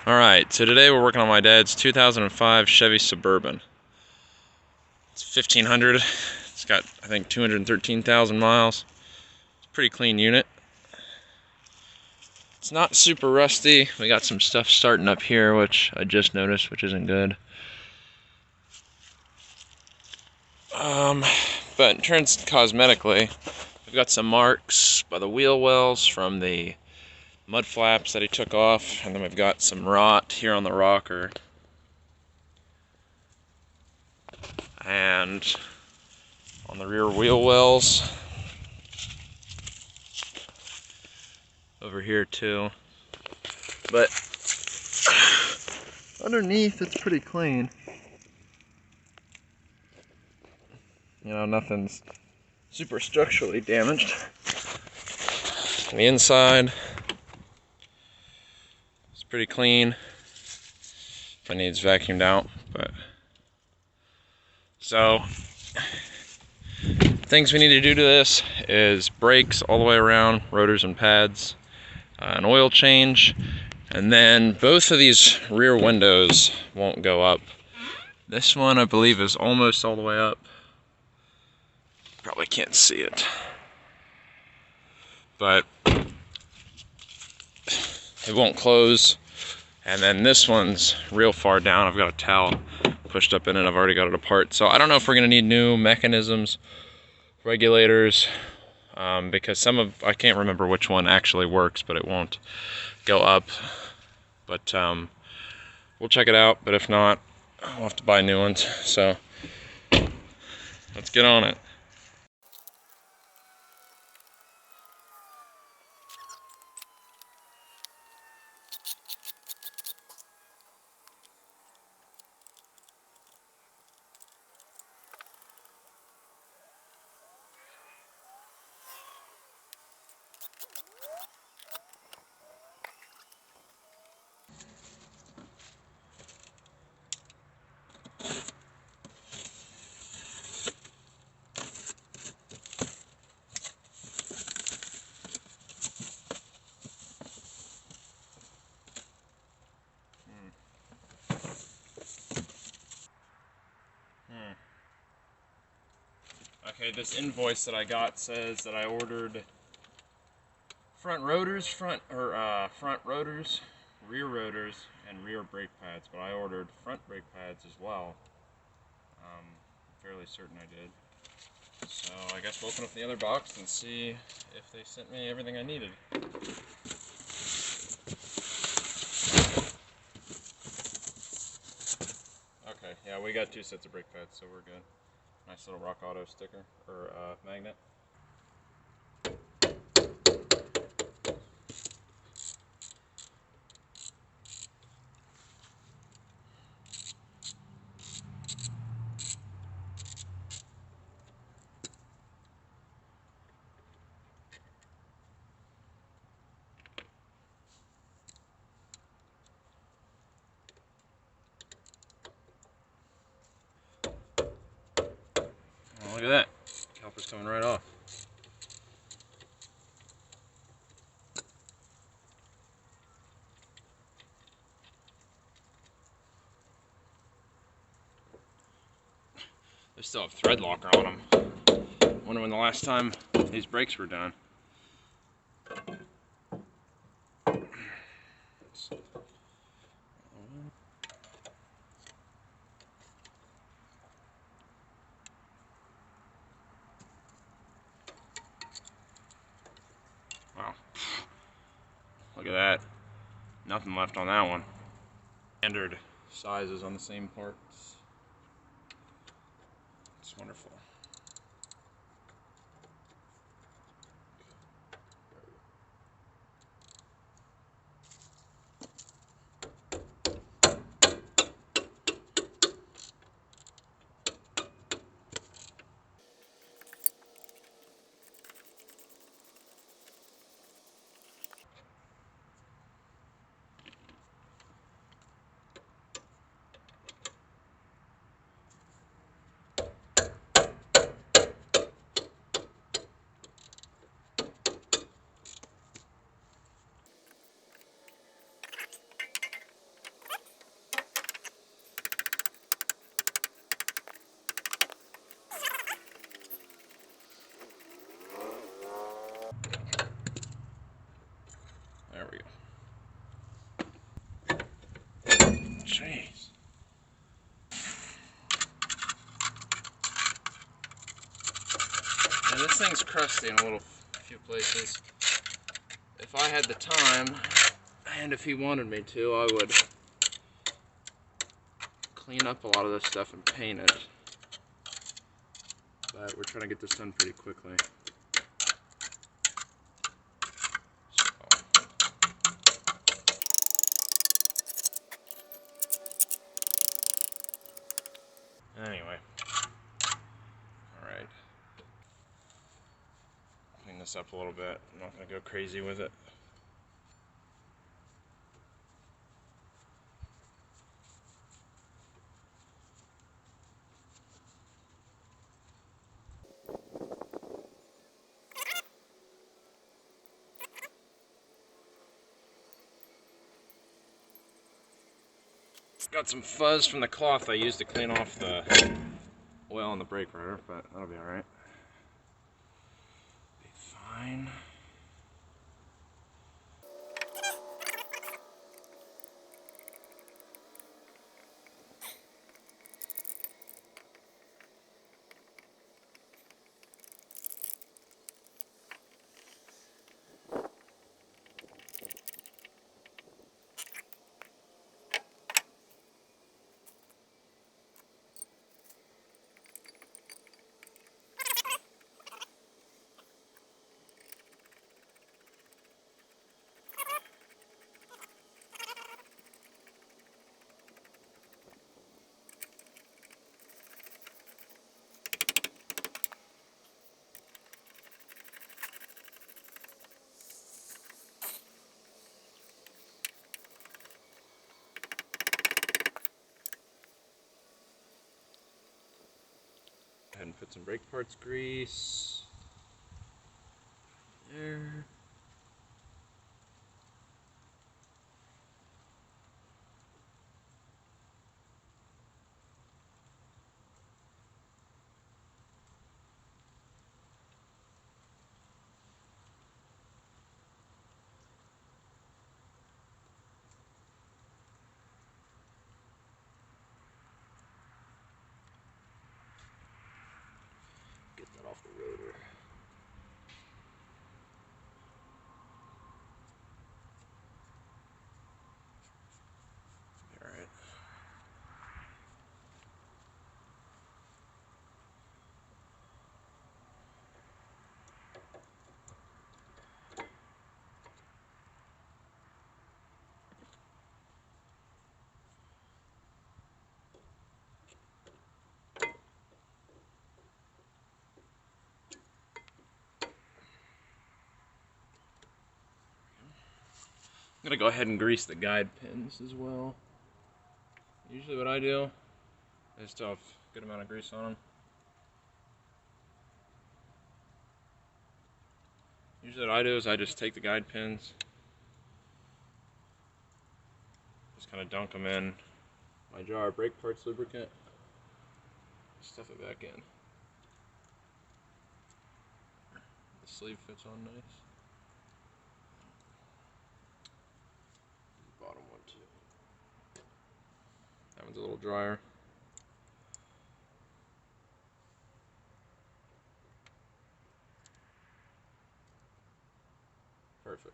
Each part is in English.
Alright, so today we're working on my dad's 2005 Chevy Suburban. It's 1500. It's got, I think, 213,000 miles. It's a pretty clean unit. It's not super rusty. We got some stuff starting up here, which I just noticed, which isn't good. But in terms cosmetically, we've got some marks by the wheel wells from the mud flaps that he took off, and then we've got some rot here on the rocker. And on the rear wheel wells over here too. But underneath it's pretty clean. You know, nothing's super structurally damaged. On the inside, it's pretty clean. It needs vacuumed out, but so things we need to do to this is brakes all the way around, rotors and pads, an oil change, and then both of these rear windows won't go up. This one, I believe, is almost all the way up. Probably can't see it, but it won't close. And then this one's real far down. I've got a towel pushed up in it. I've already got it apart. So I don't know if we're gonna need new mechanisms, regulators, because I can't remember which one actually works, but it won't go up. But we'll check it out. But if not, we'll have to buy new ones. So let's get on it. Okay, this invoice that I got says that I ordered front rotors, rear rotors, and rear brake pads, but I ordered front brake pads as well. I'm fairly certain I did. So I guess we'll open up the other box and see if they sent me everything I needed. Okay, yeah, we got 2 sets of brake pads, so we're good. Nice little Rock Auto sticker, or magnet. Oh, look at that. Caliper's coming right off. They still have thread locker on them. Wonder when the last time these brakes were done. Wow. Look at that. Nothing left on that one. Standard sizes on the same parts. It's wonderful. thing's crusty in a few places. If I had the time, and if he wanted me to, I would clean up a lot of this stuff and paint it. But we're trying to get this done pretty quickly. Anyway, alright. Clean this up a little bit. I'm not going to go crazy with it. Got some fuzz from the cloth I used to clean off the oil on the brake rotor, but that'll be alright. Be fine. Go ahead and put some brake parts grease there. Get that off the rotor. Alright. I'm gonna go ahead and grease the guide pins as well. Usually what I do, I just have a good amount of grease on them. Usually what I do is I just take the guide pins, just kind of dunk them in my jar of brake parts lubricant, stuff it back in. The sleeve fits on nice. Bottom one too. That one's a little drier. Perfect.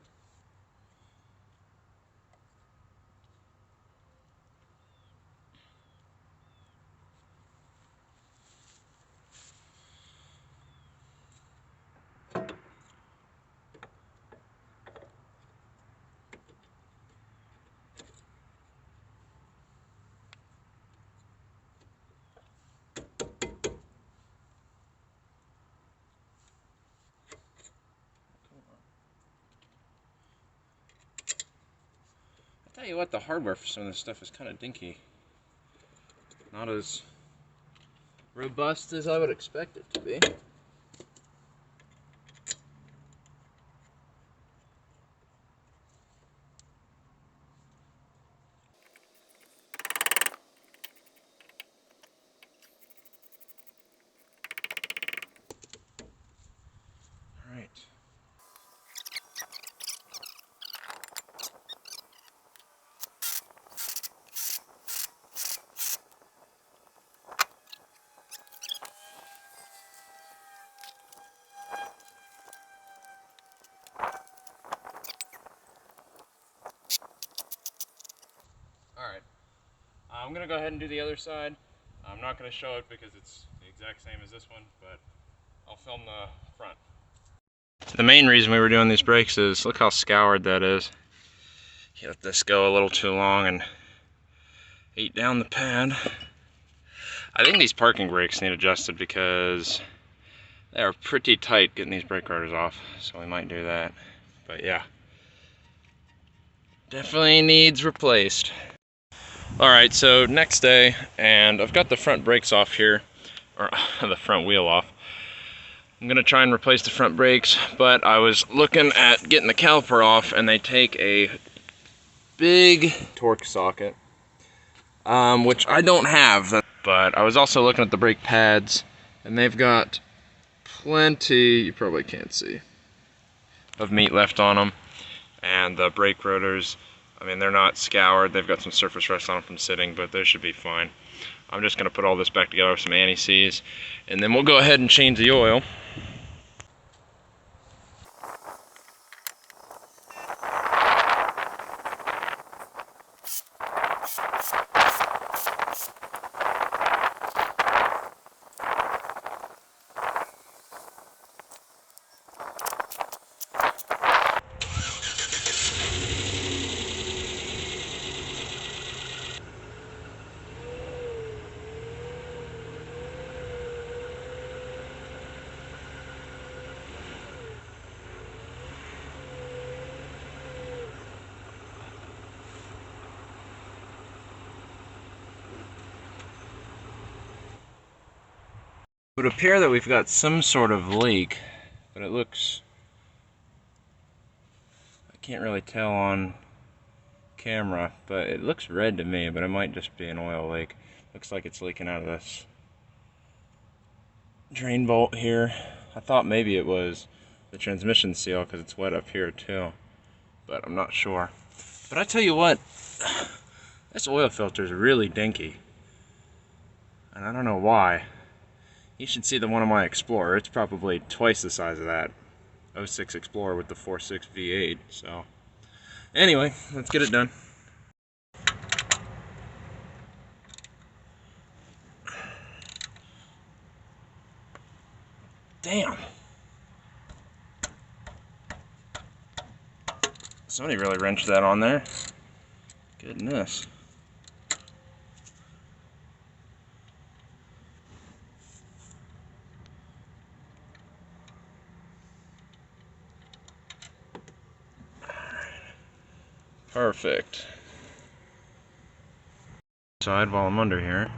Tell you what, the hardware for some of this stuff is kind of dinky. Not as robust as I would expect it to be. All right. Alright, I'm going to go ahead and do the other side. I'm not going to show it because it's the exact same as this one, but I'll film the front. The main reason we were doing these brakes is, look how scoured that is. You let this go a little too long and ate down the pad. I think these parking brakes need adjusted because they are pretty tight getting these brake rotors off, so we might do that. But yeah, definitely needs replaced. Alright, so next day, and I've got the front brakes off here, or the front wheel off. I'm gonna try and replace the front brakes, but I was looking at getting the caliper off, and they take a big torque socket, which I don't have. But I was also looking at the brake pads, and they've got plenty, you probably can't see, of meat left on them. And the brake rotors, I mean, they're not scoured. They've got some surface rust on them from sitting, but they should be fine. I'm just gonna put all this back together with some anti-seize, and then we'll go ahead and change the oil. It would appear that we've got some sort of leak, but it looks, I can't really tell on camera, but it looks red to me, but it might just be an oil leak. Looks like it's leaking out of this drain bolt here. I thought maybe it was the transmission seal because it's wet up here too, but I'm not sure. But I tell you what, this oil filter is really dinky, and I don't know why. You should see the one on my Explorer. It's probably twice the size of that 06 Explorer with the 4.6 V8. So anyway, let's get it done. Damn. Somebody really wrenched that on there. Goodness. Perfect. Side while I'm under here.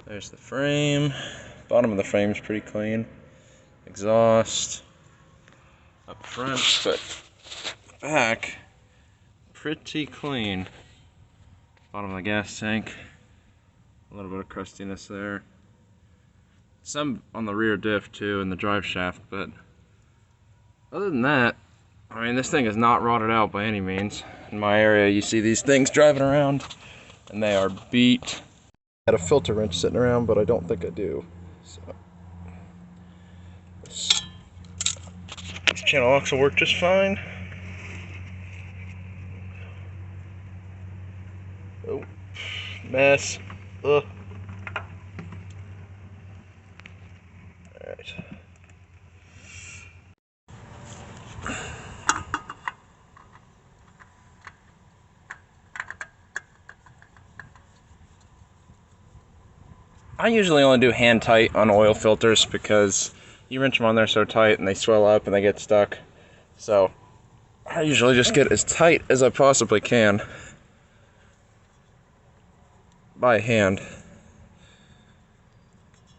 There's the frame. Bottom of the frame's pretty clean. Exhaust up front, but back pretty clean. Bottom of the gas tank. A little bit of crustiness there. Some on the rear diff too, and the drive shaft, but other than that, I mean, this thing is not rotted out by any means. In my area, you see these things driving around, and they are beat. I had a filter wrench sitting around, but I don't think I do. So this channel locks will work just fine. Oh, mess. Ugh. Alright. I usually only do hand tight on oil filters because you wrench them on there so tight and they swell up and they get stuck. So I usually just get as tight as I possibly can by hand,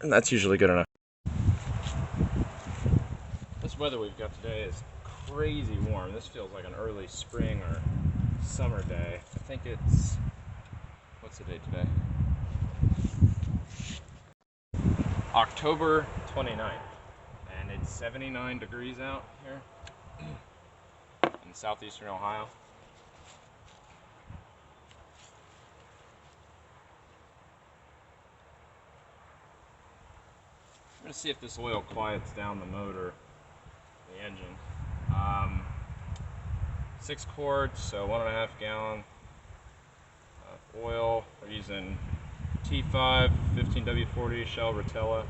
and that's usually good enough. This weather we've got today is crazy warm. This feels like an early spring or summer day. I think it's, what's the date today? October 29th, and it's 79 degrees out here in southeastern Ohio. I'm going to see if this oil quiets down the motor, the engine. 6 quarts, so 1.5 gallon of oil. using T5 15W40 Shell Rotella.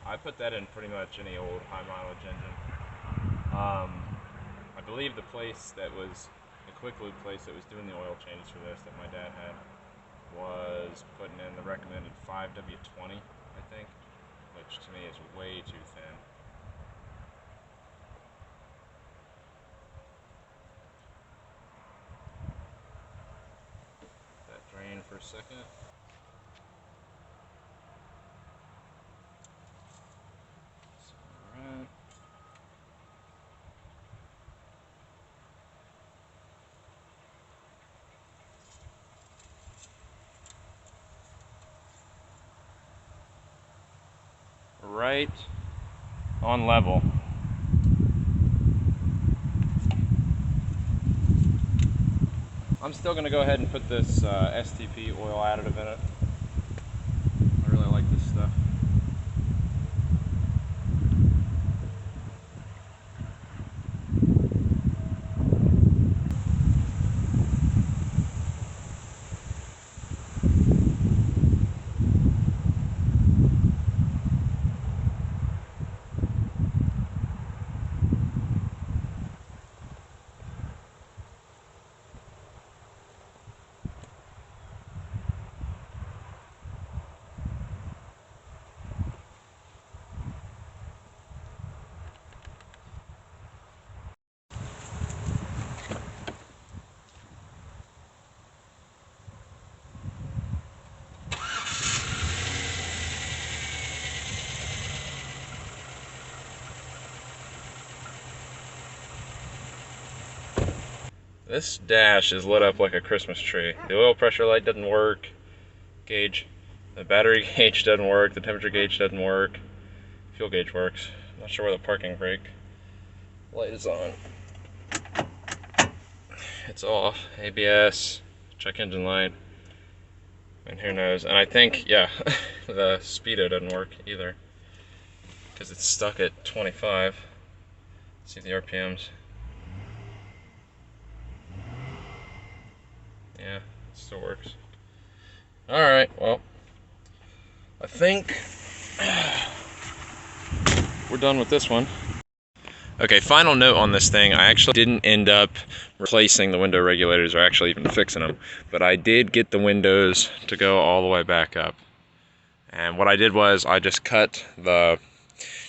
I put that in pretty much any old high mileage engine. I believe the place that was, the quick lube place that was doing the oil changes for this that my dad had, was putting in the recommended 5W20, I think, which to me is way too thin. Let that drain for a second. Alright. Right on level. I'm still going to go ahead and put this STP oil additive in it. I really like this stuff. This dash is lit up like a Christmas tree. The oil pressure light doesn't work. Gauge. The battery gauge doesn't work. The temperature gauge doesn't work. Fuel gauge works. I'm not sure where the parking brake light is on. It's off. ABS. Check engine light. And who knows. And I think, yeah, the speedo doesn't work either, because it's stuck at 25. Let's see the RPMs. Yeah, it still works. Alright, well, I think we're done with this one. Okay, final note on this thing. I actually didn't end up replacing the window regulators or actually even fixing them, but I did get the windows to go all the way back up. And what I did was I just cut the...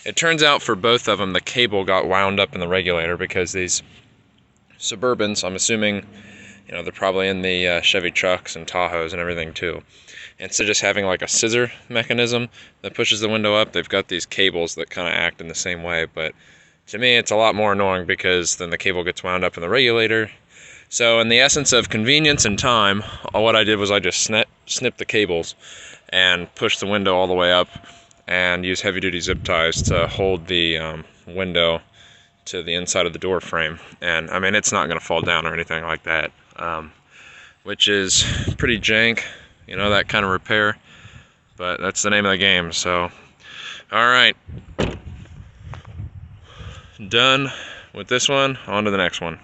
It turns out for both of them, the cable got wound up in the regulator because these Suburbans, I'm assuming, you know, they're probably in the Chevy trucks and Tahoes and everything too. Instead of just having like a scissor mechanism that pushes the window up, they've got these cables that kind of act in the same way. But to me, it's a lot more annoying because then the cable gets wound up in the regulator. So in the essence of convenience and time, what I did was I just snipped the cables and pushed the window all the way up and used heavy-duty zip ties to hold the window to the inside of the door frame. And I mean, it's not going to fall down or anything like that. Which is pretty jank, you know, that kind of repair, but that's the name of the game. So alright, done with this one, on to the next one.